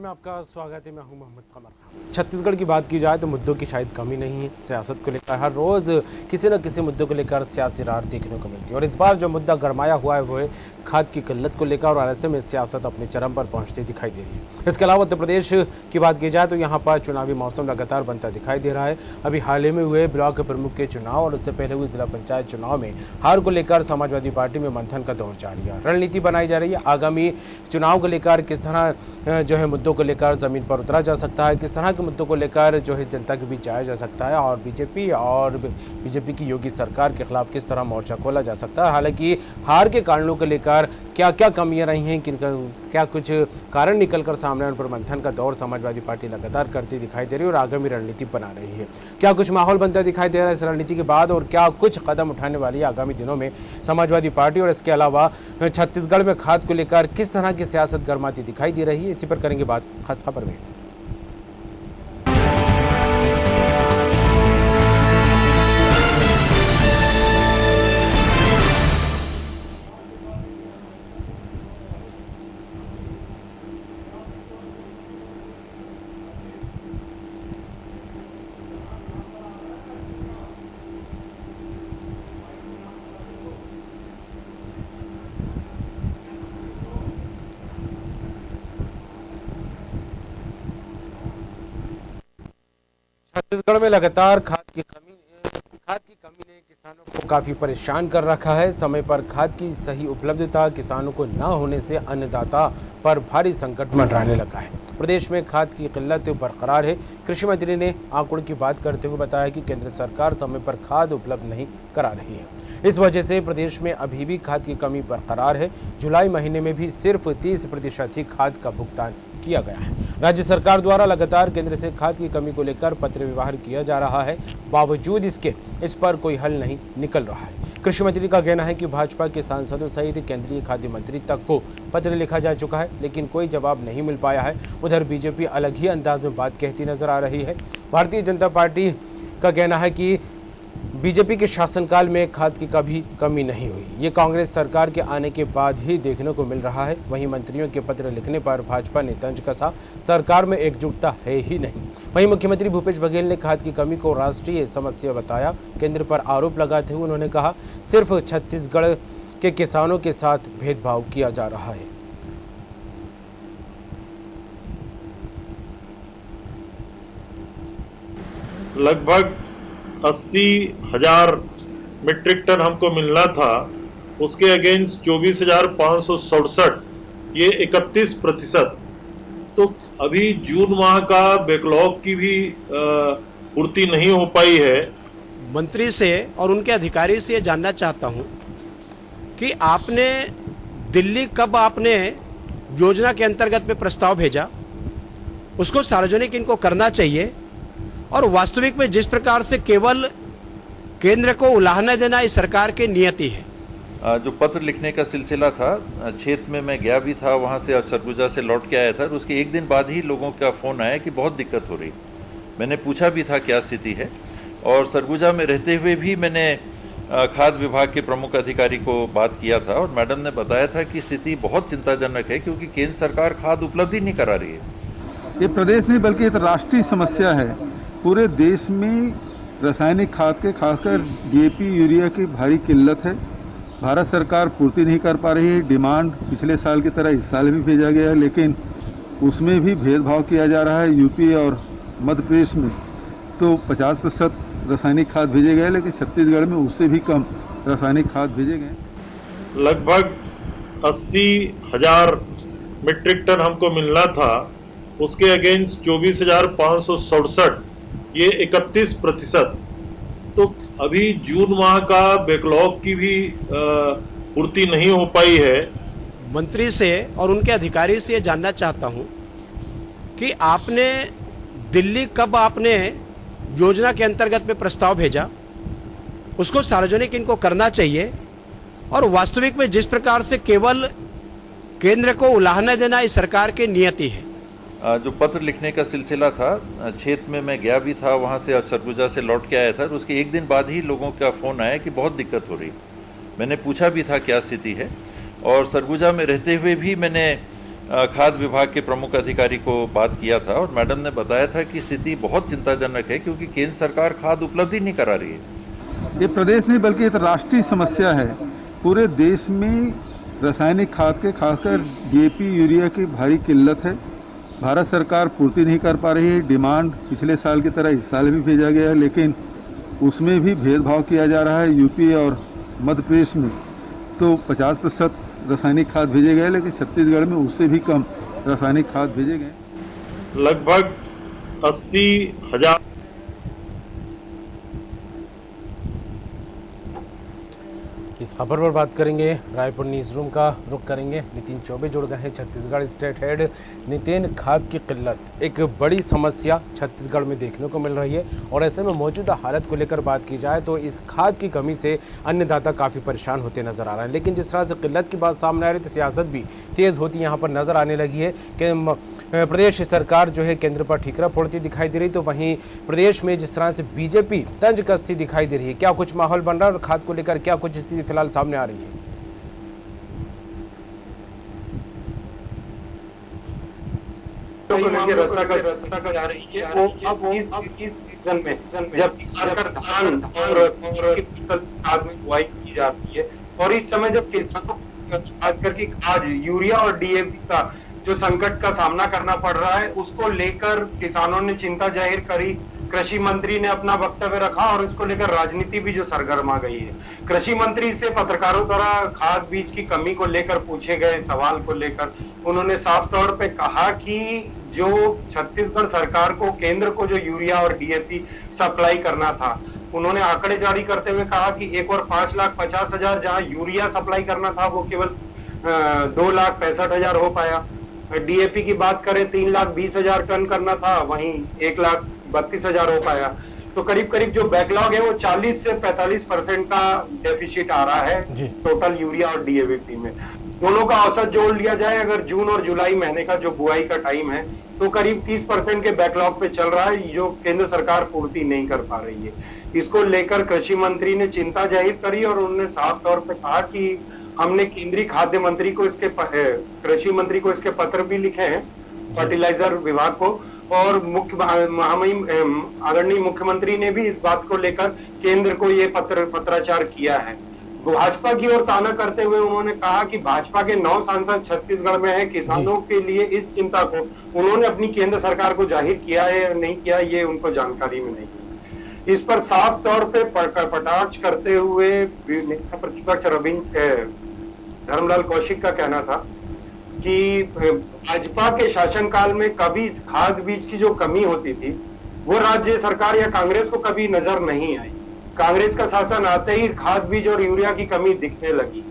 में आपका स्वागत है। मैं हूं मोहम्मद कमर खान। छत्तीसगढ़ की बात की जाए तो मुद्दों की शायद कमी नहीं है। सियासत को लेकर हर रोज़ किसी न किसी मुद्दों को लेकर सियासी रार देखने को मिलती है और इस बार जो मुद्दा गरमाया हुआ है वो है खाद की किल्लत को लेकर और ऐसे में सियासत अपने चरम पर पहुंचती दिखाई दे रही है। इसके अलावा उत्तर प्रदेश की बात की जाए तो यहाँ पर चुनावी मौसम लगातार बनता दिखाई दे रहा है। अभी हाल ही में हुए ब्लॉक प्रमुख के चुनाव और उससे पहले हुए जिला पंचायत चुनाव में हार को लेकर समाजवादी पार्टी में मंथन का दौर जारी है। रणनीति बनाई जा रही है। आगामी चुनाव को लेकर किस तरह जो है मुद्दों को लेकर जमीन पर उतरा जा सकता है, किस तरह के मुद्दों को लेकर जो है जनता के बीच जाया जा सकता है और बीजेपी की योगी सरकार के खिलाफ किस तरह मोर्चा खोला जा सकता है। हालांकि हार के कारणों को लेकर क्या क्या कमियां रही हैं, क्या कुछ कारण निकल कर सामने उन पर मंथन का दौर समाजवादी पार्टी लगातार करती दिखाई दे रही है और आगामी रणनीति बना रही है। क्या कुछ माहौल बनता दिखाई दे रहा है इस रणनीति के बाद और क्या कुछ कदम उठाने वाली है आगामी दिनों में समाजवादी पार्टी और इसके अलावा छत्तीसगढ़ में खाद को लेकर किस तरह की सियासत गरमाती दिखाई दे रही है, इसी पर करेंगे बात खास खबर में। छत्तीसगढ़ में लगातार खाद की कमी ने किसानों को काफी परेशान कर रखा है। समय पर खाद की सही उपलब्धता किसानों को न होने से अन्नदाता पर भारी संकट मंडराने लगा है। प्रदेश में खाद की किल्लत बरकरार है। कृषि मंत्री ने आंकड़ों की बात करते हुए बताया कि केंद्र सरकार समय पर खाद उपलब्ध नहीं करा रही है। इस वजह से प्रदेश में अभी भी खाद की कमी बरकरार है। जुलाई महीने में भी सिर्फ 30% ही खाद का भुगतान किया गया है। राज्य सरकार द्वारा लगातार केंद्र से खाद की कमी को लेकर पत्र व्यवहार किया जा रहा है, बावजूद इसके इस पर कोई हल नहीं निकल रहा है। कृषि मंत्री का कहना है कि भाजपा के सांसदों सहित केंद्रीय खाद्य मंत्री तक को पत्र लिखा जा चुका है, लेकिन कोई जवाब नहीं मिल पाया है। उधर बीजेपी अलग ही अंदाज में बात कहती नजर आ रही है। भारतीय जनता पार्टी का कहना है कि बीजेपी के शासनकाल में खाद की कभी कमी नहीं हुई। ये कांग्रेस सरकार के आने के बाद ही देखने को मिल रहा है। वहीं मंत्रियों के पत्र लिखने पर भाजपा ने तंज कसा, सरकार में एकजुटता है ही नहीं। वहीं मुख्यमंत्री भूपेश बघेल ने खाद की कमी को राष्ट्रीय समस्या बताया। केंद्र पर आरोप लगाते हुए उन्होंने कहा, सिर्फ छत्तीसगढ़ के किसानों के साथ भेदभाव किया जा रहा है। लगभग 80,000 मीट्रिक टन हमको मिलना था, उसके अगेंस्ट 24,567, ये 31%। तो अभी जून माह का बैकलॉग की भी पूर्ति नहीं हो पाई है। मंत्री से और उनके अधिकारी से ये जानना चाहता हूं कि आपने दिल्ली कब आपने योजना के अंतर्गत में प्रस्ताव भेजा, उसको सार्वजनिक इनको करना चाहिए और वास्तविक में जिस प्रकार से केवल केंद्र को उलाहना देना इस सरकार की नियति है। जो पत्र लिखने का सिलसिला था, क्षेत्र में मैं गया भी था, वहां से सरगुजा से लौट के आया था। उसके एक दिन बाद ही लोगों का फोन आया कि बहुत दिक्कत हो रही। मैंने पूछा भी था क्या स्थिति है और सरगुजा में रहते हुए भी मैंने खाद्य विभाग के प्रमुख अधिकारी को बात किया था और मैडम ने बताया था कि स्थिति बहुत चिंताजनक है क्योंकि केंद्र सरकार खाद उपलब्ध ही नहीं करा रही है। ये प्रदेश नहीं बल्कि एक राष्ट्रीय समस्या है। पूरे देश में रासायनिक खाद के खासकर डीएपी यूरिया की भारी किल्लत है। भारत सरकार पूर्ति नहीं कर पा रही है। डिमांड पिछले साल की तरह इस साल भी भेजा गया है, लेकिन उसमें भी भेदभाव किया जा रहा है। यूपी और मध्य प्रदेश में तो 50% रासायनिक खाद भेजे गए, लेकिन छत्तीसगढ़ में उससे भी कम रासायनिक खाद भेजे गए। लगभग 80,000 मीट्रिक टन हमको मिलना था, उसके अगेंस्ट 24,567, ये 31%। तो अभी जून माह का बैकलॉग की भी पूर्ति नहीं हो पाई है। मंत्री से और उनके अधिकारी से ये जानना चाहता हूं कि आपने दिल्ली कब आपने योजना के अंतर्गत में प्रस्ताव भेजा, उसको सार्वजनिक इनको करना चाहिए और वास्तविक में जिस प्रकार से केवल केंद्र को उलाहना देना इस सरकार की नियति है। जो पत्र लिखने का सिलसिला था, क्षेत्र में मैं गया भी था, वहां से सरगुजा से लौट के आया था। उसके एक दिन बाद ही लोगों का फोन आया कि बहुत दिक्कत हो रही। मैंने पूछा भी था क्या स्थिति है और सरगुजा में रहते हुए भी मैंने खाद्य विभाग के प्रमुख अधिकारी को बात किया था और मैडम ने बताया था कि स्थिति बहुत चिंताजनक है क्योंकि केंद्र सरकार खाद्य उपलब्ध ही नहीं करा रही है। ये प्रदेश नहीं बल्कि एक राष्ट्रीय समस्या है। पूरे देश में रासायनिक खाद के खासकर डीएपी यूरिया की भारी किल्लत है। भारत सरकार पूर्ति नहीं कर पा रही है। डिमांड पिछले साल की तरह इस साल भी भेजा गया है, लेकिन उसमें भी भेदभाव किया जा रहा है। यूपी और मध्य प्रदेश में तो 50% रासायनिक खाद भेजे गए, लेकिन छत्तीसगढ़ में उससे भी कम रासायनिक खाद भेजे गए। लगभग 80,000 इस खबर पर बात करेंगे। रायपुर न्यूज़ रूम का रुख करेंगे। नितिन चौबे जुड़ गए हैं। छत्तीसगढ़ स्टेट हेड नितिन, खाद की किल्लत एक बड़ी समस्या छत्तीसगढ़ में देखने को मिल रही है और ऐसे में मौजूदा हालत को लेकर बात की जाए तो इस खाद की कमी से अन्नदाता काफ़ी परेशान होते नजर आ रहे हैं। लेकिन जिस तरह से किल्लत की बात सामने आ रही है तो सियासत भी तेज़ होती यहाँ पर नज़र आने लगी है कि प्रदेश सरकार जो है केंद्र पर ठीकरा फोड़ती दिखाई दे रही, तो वहीं प्रदेश में जिस तरह से बीजेपी तंज कसती दिखाई दे रही है। क्या कुछ माहौल बन रहा है और खाद को लेकर क्या कुछ स्थिति फिलहाल सामने आ रही है? जा रही है वो अब इस सीजन में जब खासकर धान और की फसल खाद में बुआई की जाती है और इस समय जब किसानों को खास करके खाद यूरिया और डीएपी का जो संकट का सामना करना पड़ रहा है उसको लेकर किसानों ने चिंता जाहिर करी। कृषि मंत्री ने अपना वक्तव्य रखा और इसको लेकर राजनीति भी जो सरगर्मा गई है। कृषि मंत्री से पत्रकारों द्वारा खाद बीज की कमी को लेकर पूछे गए सवाल को लेकर उन्होंने साफ तौर पे कहा कि जो छत्तीसगढ़ सरकार को केंद्र को जो यूरिया और डीएपी सप्लाई करना था, उन्होंने आंकड़े जारी करते हुए कहा कि एक और 5,50,000 जहां यूरिया सप्लाई करना था वो केवल 2,65,000 हो पाया। डीएपी की बात करें 3,20,000 टन करना था, वहीं 1,32,000 हो पाया। तो करीब करीब जो बैकलॉग है वो 40 से 45% का डेफिसिट आ रहा है टोटल यूरिया और डीएपी में। दोनों का औसत जोड़ लिया जाए अगर जून और जुलाई महीने का जो बुआई का टाइम है तो करीब 30% के बैकलॉग पे चल रहा है जो केंद्र सरकार पूर्ति नहीं कर पा रही है। इसको लेकर कृषि मंत्री ने चिंता जाहिर करी और उन्होंने साफ तौर पे कहा कि हमने केंद्रीय खाद्य मंत्री को इसके कृषि मंत्री को इसके पत्र भी लिखे हैं, फर्टिलाइजर विभाग को, और आदरणीय मुख्यमंत्री ने भी इस बात को लेकर केंद्र को ये पत्राचार किया है। भाजपा की ओर ताना करते हुए उन्होंने कहा कि भाजपा के 9 सांसद छत्तीसगढ़ में हैं। किसानों के लिए इस चिंता को उन्होंने अपनी केंद्र सरकार को जाहिर किया है या नहीं किया ये उनको जानकारी में नहीं है। इस पर साफ तौर पे कटाक्ष करते हुए नेता प्रतिपक्ष धर्मलाल कौशिक का कहना था कि भाजपा के शासनकाल में कभी खाद बीज की जो कमी होती थी वो राज्य सरकार या कांग्रेस को कभी नजर नहीं आई। कांग्रेस का शासन आते ही खाद बीज और यूरिया की कमी दिखने लगी।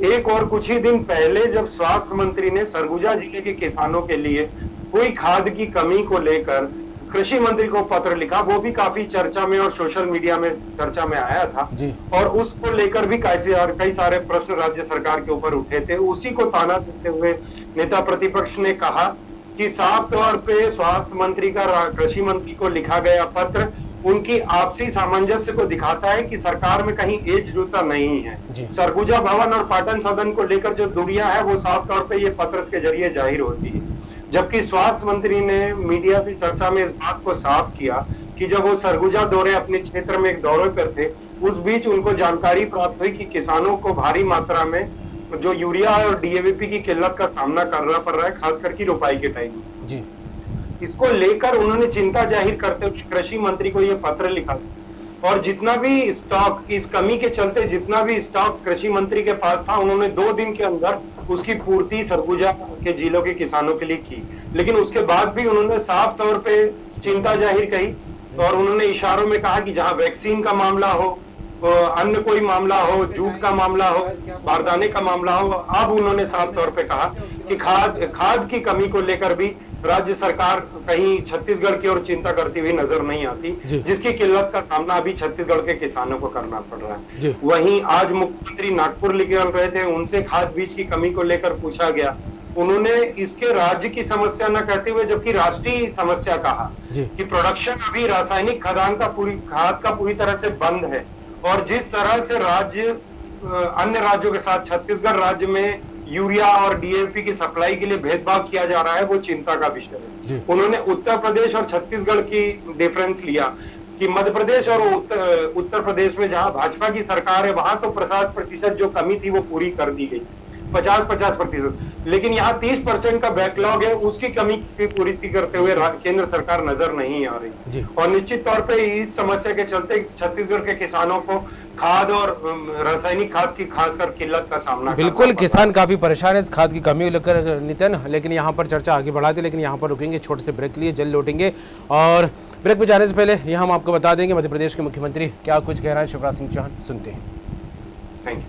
एक और कुछ ही दिन पहले जब स्वास्थ्य मंत्री ने सरगुजा जिले के किसानों के लिए कोई खाद की कमी को लेकर कृषि मंत्री को पत्र लिखा, वो भी काफी चर्चा में और सोशल मीडिया में चर्चा में आया था और उसको लेकर भी कई सारे प्रश्न राज्य सरकार के ऊपर उठे थे। उसी को ताना देते हुए नेता प्रतिपक्ष ने कहा कि साफ तौर पे स्वास्थ्य मंत्री का कृषि मंत्री को लिखा गया पत्र उनकी आपसी सामंजस्य को दिखाता है कि सरकार में कहीं एकजुटता नहीं है। सरगुजा भवन और पाटन सदन को लेकर जो दूरियां है वो साफ तौर पे ये पत्र के जरिए जाहिर होती है। जबकि स्वास्थ्य मंत्री ने मीडिया की चर्चा में इस बात को साफ किया कि जब वो सरगुजा दौरे अपने क्षेत्र में एक दौरे पर थे उस बीच उनको जानकारी प्राप्त हुई कि किसानों को भारी मात्रा में जो यूरिया और डीएपी की किल्लत का सामना करना पड़ रहा है, खास करके रोपाई के टाइम में। इसको लेकर उन्होंने चिंता जाहिर करते हुए कृषि मंत्री को यह पत्र लिखा और जितना भी स्टॉक इस कमी के चलते जितना भी स्टॉक कृषि मंत्री के पास था उन्होंने 2 दिन के अंदर उसकी पूर्ति सरगुजा के जिलों के किसानों के लिए की। लेकिन उसके बाद भी उन्होंने साफ तौर पे चिंता जाहिर की और उन्होंने इशारों में कहा कि जहां वैक्सीन का मामला हो, अन्य कोई मामला हो, जूट का मामला हो, बारदाने का मामला हो, अब उन्होंने साफ तौर पे कहा कि खाद की कमी को लेकर भी राज्य सरकार कहीं छत्तीसगढ़ की ओर चिंता करती हुई नजर नहीं आती, जिसकी किल्लत का सामना अभी छत्तीसगढ़ के किसानों को करना पड़ रहा है। वहीं आज मुख्यमंत्री नागपुर निकल रहे थे, उनसे खाद बीज की कमी को लेकर पूछा गया। उन्होंने इसके राज्य की समस्या न कहते हुए जबकि राष्ट्रीय समस्या कहा कि प्रोडक्शन अभी रासायनिक खाद का पूरी तरह से बंद है और जिस तरह से राज्य अन्य राज्यों के साथ छत्तीसगढ़ राज्य में यूरिया और डीएपी की सप्लाई के लिए भेदभाव किया जा रहा है, वो चिंता का विषय जी। है। उन्होंने उत्तर प्रदेश और छत्तीसगढ़ की डिफरेंस लिया कि मध्य प्रदेश और उत्तर प्रदेश में जहां भाजपा की सरकार है वहां तो 50% जो कमी थी वो पूरी कर दी गई, 50%, लेकिन यहाँ 30% का बैकलॉग है, उसकी कमी की पूर्ति करते हुए केंद्र सरकार नजर नहीं आ रही। और निश्चित तौर पे इस समस्या के चलते छत्तीसगढ़ के किसानों को खाद और रासायनिक खाद की खासकर किल्लत का सामना बिल्कुल, किसान काफी परेशान है इस खाद की कमी को लेकर नितिन, लेकिन यहाँ पर चर्चा आगे बढ़ाते, लेकिन यहाँ पर रुकेंगे, छोटे से ब्रेक लिए, जल्द लौटेंगे। और ब्रेक में जाने से पहले यहाँ हम आपको बता देंगे मध्य प्रदेश के मुख्यमंत्री क्या कुछ कह रहे हैं शिवराज सिंह चौहान, सुनते हैं।